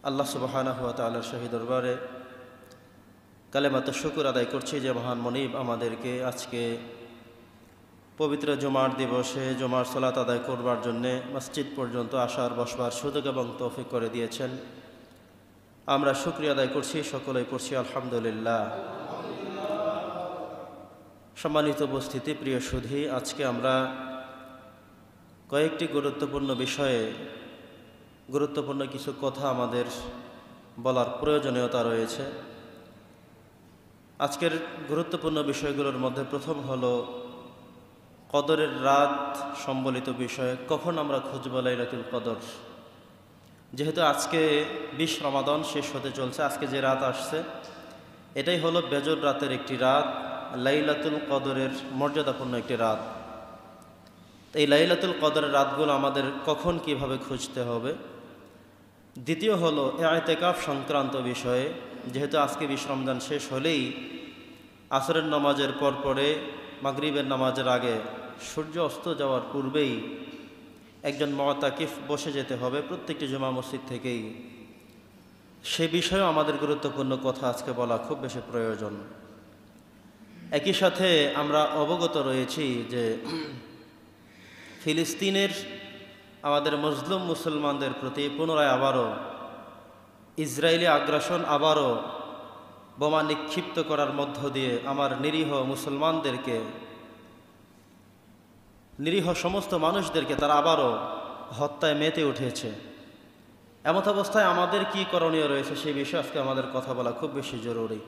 আল্লাহ সুবহানাহু ওয়া তাআলার শাহী দরবারে কালেমাত শুকর আদায় করছি যে মহান মনিব আমাদেরকে আজকে পবিত্র জুমার দিবসে জুমার সালাত আদায় করবার জন্যে মসজিদ পর্যন্ত আসার বসবার সুযোগ এবং তৌফিক করে দিয়েছেন। আমরা শুকরিয়া আদায় করছি, সকলেই পড়ছি আলহামদুলিল্লাহ। সম্মানিত উপস্থিতি, প্রিয় সুধী, আজকে আমরা কয়েকটি গুরুত্বপূর্ণ বিষয়ে গুরুত্বপূর্ণ কিছু কথা আমাদের বলার প্রয়োজনীয়তা রয়েছে। আজকের গুরুত্বপূর্ণ বিষয়গুলোর মধ্যে প্রথম হলো কদরের রাত সম্বলিত বিষয়ে। কখন আমরা খুঁজব লাইলাতুল কদর? যেহেতু আজকে 20 রমাদান শেষ হতে চলছে, আজকে যে রাত আসছে এটাই হলো বেজর রাতের একটি রাত, লাইলাতুল কদরের মর্যাদাপূর্ণ একটি রাত। এই লাইলাতুল কদরের রাতগুলো আমাদের কখন কিভাবে খুঁজতে হবে। দ্বিতীয় হলো ইতিকাফ সংক্রান্ত বিষয়ে। যেহেতু আজকে 20 রমজান শেষ হলেই আসরের নামাজের পরে মাগরিবের নামাজের আগে সূর্য অস্ত যাওয়ার পূর্বেই একজন মুতাকিফ বসে যেতে হবে প্রত্যেকটি জুমা মসজিদ থেকেই। সে বিষয়েও আমাদের গুরুত্বপূর্ণ কথা আজকে বলা খুব বেশি প্রয়োজন। একই সাথে আমরা অবগত রয়েছি যে ফিলিস্তিনের আমাদের মজলুম মুসলমানদের প্রতি পুনরায় আবারও ইসরায়েলি আগ্রাসন, আবারও বোমা নিক্ষিপ্ত করার মধ্য দিয়ে আমার নিরীহ মুসলমানদেরকে, নিরীহ সমস্ত মানুষদেরকে তারা আবারও হত্যায় মেতে উঠেছে। এমত অবস্থায় আমাদের কি করণীয় রয়েছে সেই বিষয়ে আজকে আমাদের কথা বলা খুব বেশি জরুরি।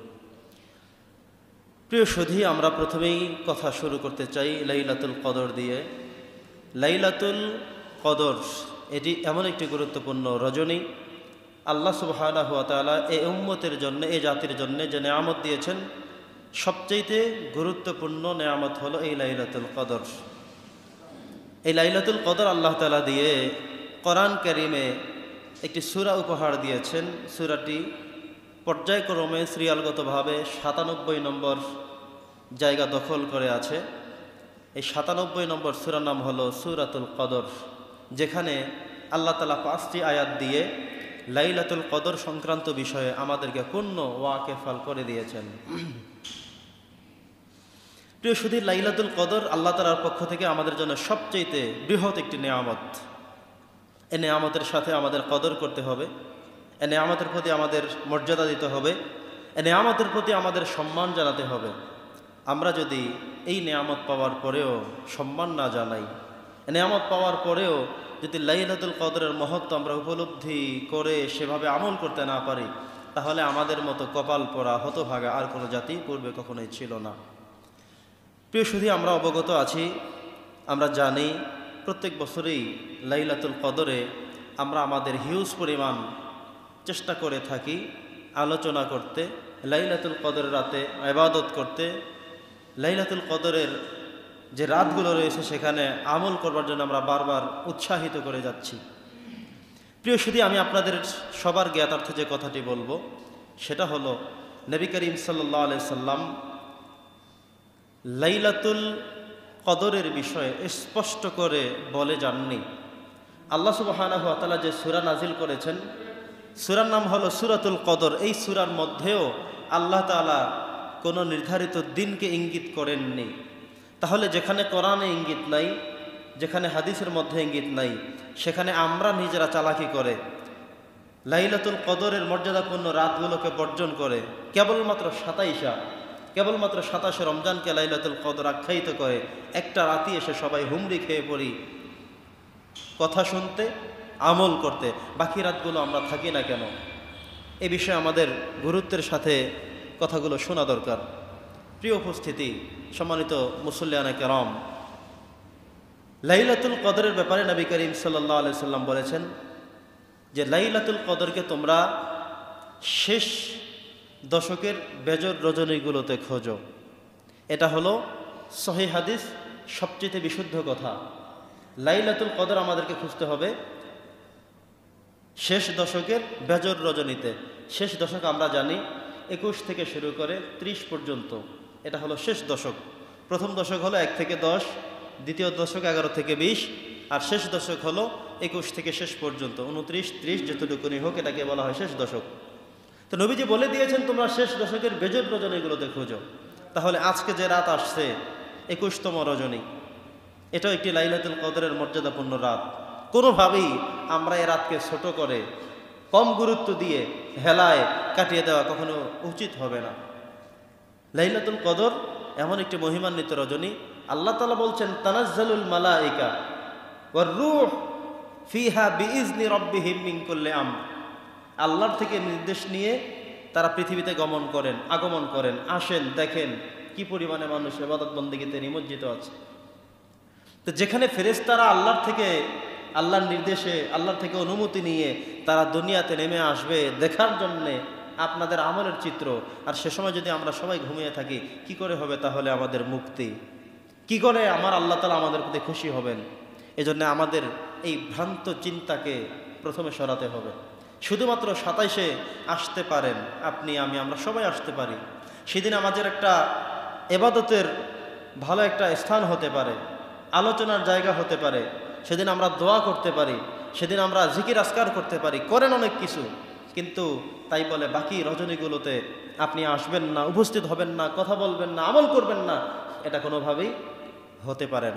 প্রিয় সুধী, আমরা প্রথমেই কথা শুরু করতে চাই লাইলাতুল কদর দিয়ে। লাইলাতুল কদর এটি এমন একটি গুরুত্বপূর্ণ রজনী। আল্লাহ সুবহানাহু ওয়া তাআলা এই উম্মতের জন্য, এই জাতির জন্য যে নেয়ামত দিয়েছেন, সবচেয়ে গুরুত্বপূর্ণ নেয়ামত হলো এই লাইলাতুল কদর। এই লাইলাতুল কদর আল্লাহ তাআলা দিয়ে কোরআন কারীমে একটি সূরা উপহার দিয়েছেন। সূরাটি পর্যায়ক্রমে সিরিয়ালগতভাবে 97 নম্বর জায়গা দখল করে আছে। এই 97 নম্বর সূরার নাম হলো সূরাতুল কদর, যেখানে আল্লাহ তাআলা 5টি আয়াত দিয়ে লাইলাতুল কদর সংক্রান্ত বিষয়ে আমাদেরকে পূর্ণ ওয়াকিফাল করে দিয়েছেন। প্রিয় সুধী, লাইলাতুল কদর আল্লাহ তাআলার পক্ষ থেকে আমাদের জন্য সবচেয়ে বৃহৎ একটি নেয়ামত। এই নেয়ামতের সাথে আমাদের কদর করতে হবে, এই নেয়ামতের প্রতি আমাদের মর্যাদা দিতে হবে, এই নেয়ামতের প্রতি আমাদের সম্মান জানাতে হবে। আমরা যদি এই নেয়ামত পাওয়ার পরেও সম্মান না জানাই, এই নেয়ামত পাওয়ার পরেও যদি লাইলাতুল কদরের মহত্ব আমরা উপলব্ধি করে সেভাবে আমল করতে না পারি, তাহলে আমাদের মতো কপাল পোড়া হতভাগা আর কোনো জাতি পূর্বে কখনোই ছিল না। প্রিয় সুধী, আমরা অবগত আছি, আমরা জানি প্রত্যেক বছরেই লাইলাতুল কদরে আমরা আমাদের হিউজ পরিমাণ চেষ্টা করে থাকি আলোচনা করতে, লাইলাতুল কদরের রাতে ইবাদত করতে, লাইলাতুল কদরের যে রাতগুলো রয়েছে সেখানে আমল করবার জন্য আমরা বারবার উৎসাহিত করে যাচ্ছি। প্রিয় সুধী, আমি আপনাদের সবার জ্ঞাতার্থে যে কথাটি বলবো সেটা হলো নবী করিম সাল্লাল্লাহু আলাইহি সাল্লাম লাইলাতুল কদরের বিষয়ে স্পষ্ট করে বলে যাননি। আল্লাহ সুবহানাহু ওয়া তাআলা যে সূরা নাজিল করেছেন, সূরার নাম হলো সূরাতুল কদর। এই সূরার মধ্যেও আল্লাহ তাআলা কোনো নির্ধারিত দিনকে ইঙ্গিত করেননি। তাহলে যেখানে কোরআনে ইঙ্গিত নাই, যেখানে হাদিসের মধ্যে ইঙ্গিত নাই, সেখানে আমরা নিজেরা চালাকি করে লাইলাতুল কদরের মর্যাদাপূর্ণ রাতগুলোকে বর্জন করে কেবলমাত্র 27 রমজানকে লাইলাতুল কদর আখ্যায়িত করে একটা রাতি এসে সবাই হুমড়ি খেয়ে পড়ি কথা শুনতে, আমল করতে। বাকি রাতগুলো আমরা থাকি না কেন? এ বিষয়ে আমাদের গুরুত্বের সাথে কথাগুলো শোনা দরকার। প্রিয় উপস্থিতি, সম্মানিত মুসল্লিয়ানে কেরাম, লাইলাতুল কদরের ব্যাপারে নবী করিম সাল্লাল্লাহু আলাইহি সাল্লাম বলেছেন যে লাইলাতুল কদরকে তোমরা শেষ দশকের বেজর রজনীগুলোতে খোঁজো। এটা হলো সহিহ হাদিস, সবচেয়ে বিশুদ্ধ কথা। লাইলাতুল কদর আমাদেরকে খুঁজতে হবে শেষ দশকের বেজর রজনীতে। শেষ দশক আমরা জানি 21 থেকে শুরু করে 30 পর্যন্ত, এটা হলো শেষ দশক। প্রথম দশক হলো 1 থেকে 10, দ্বিতীয় দশক 11 থেকে 20, আর শেষ দশক হলো 21 থেকে শেষ পর্যন্ত 29, 30 যতটুকুনি হোক এটাকে বলা হয় শেষ দশক। তো নবীজি বলে দিয়েছেন তোমরা শেষ দশকের বেজর রজনীগুলোতে খোঁজো। তাহলে আজকে যে রাত আসছে 21তম রজনী, এটাও একটি লাইলাতুল কদরের মর্যাদাপূর্ণ রাত। কোনোভাবেই আমরা এই রাতকে ছোট করে কম গুরুত্ব দিয়ে হেলায় কাটিয়ে দেওয়া কখনো উচিত হবে না। লাইলাতুল কদর এমন একটি মহিমান্বিত রজনী, আল্লাহ তাআলা বলছেন তানাজ্জালুল মালাইকা ওয়ার রূহ ফিহা বিইজনি রাব্বিহিম মিন কুল্লি আমর। আল্লাহর থেকে নির্দেশ নিয়ে তারা পৃথিবীতে আগমন করেন, আসেন, দেখেন কি পরিমাণে মানুষ ইবাদত বন্দেগীতে নিমজ্জিত আছে। তো যেখানে ফেরেশতারা আল্লাহর নির্দেশে, আল্লাহর থেকে অনুমতি নিয়ে তারা দুনিয়াতে নেমে আসবে দেখার জন্যে আপনাদের আমলের চিত্র, আর সে সময় যদি আমরা সবাই ঘুমিয়ে থাকি, কি করে হবে তাহলে আমাদের মুক্তি? কি করে আমার আল্লাহ তাআলা আমাদের প্রতি খুশি হবেন? এজন্য আমাদের এই ভ্রান্ত চিন্তাকে প্রথমে সরাতে হবে। শুধুমাত্র 27-এ আসতে পারেন আপনি, আমি, আমরা সবাই আসতে পারি। সেদিন আমাদের একটা ইবাদতের ভালো একটা স্থান হতে পারে, আলোচনার জায়গা হতে পারে। সেদিন আমরা দোয়া করতে পারি, সেদিন আমরা জিকির আজকার করতে পারি, করেন অনেক কিছু। কিন্তু তাই বলে বাকি রজনীগুলোতে আপনি আসবেন না, উপস্থিত হবেন না, কথা বলবেন না, আমল করবেন না, এটা কোনোভাবেই হতে পারে না।